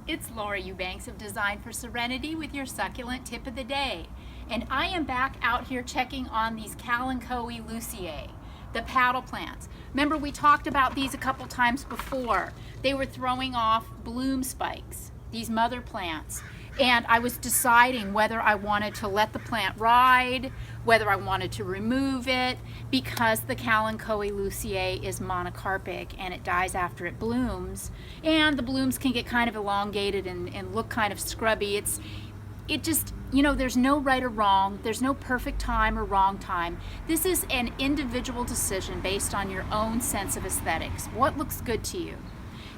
It's Laura Eubanks of Design for Serenity with your succulent tip of the day. And I am back out here checking on these Kalanchoe luciae, the paddle plants. Remember, we talked about these a couple times before. They were throwing off bloom spikes, these mother plants. And I was deciding whether I wanted to let the plant ride, whether I wanted to remove it, because the Kalanchoe luciae is monocarpic and it dies after it blooms. And the blooms can get kind of elongated and look kind of scrubby. It just, you know, there's no right or wrong. There's no perfect time or wrong time. This is an individual decision based on your own sense of aesthetics. What looks good to you?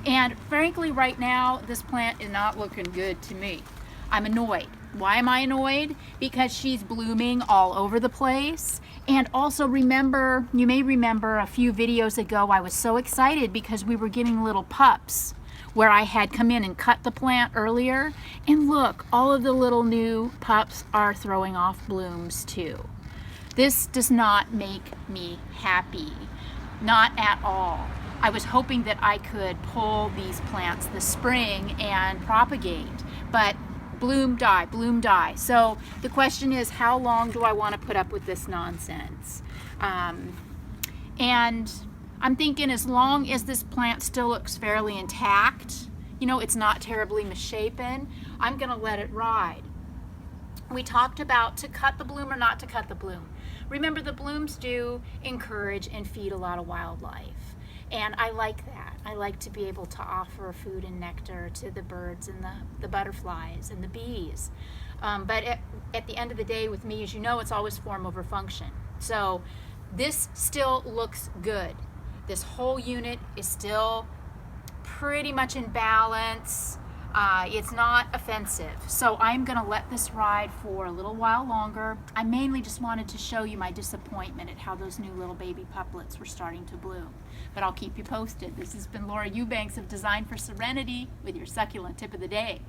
And frankly, right now, this plant is not looking good to me. I'm annoyed. Why am I annoyed? Because she's blooming all over the place. And also remember, you may remember a few videos ago, I was so excited because we were getting little pups where I had come in and cut the plant earlier. And look, all of the little new pups are throwing off blooms too. This does not make me happy. Not at all. I was hoping that I could pull these plants this spring and propagate, but bloom, die, bloom, die. So the question is, how long do I want to put up with this nonsense? And I'm thinking as long as this plant still looks fairly intact, you know, it's not terribly misshapen, I'm going to let it ride. We talked about to cut the bloom or not to cut the bloom. Remember, the blooms do encourage and feed a lot of wildlife. And I like that. I like to be able to offer food and nectar to the birds and the butterflies and the bees. But at the end of the day, with me, as you know, it's always form over function. So this still looks good. This whole unit is still pretty much in balance. It's not offensive. So I'm going to let this ride for a little while longer. I mainly just wanted to show you my disappointment at how those new little baby puplets were starting to bloom. But I'll keep you posted. This has been Laura Eubanks of Design for Serenity with your succulent tip of the day.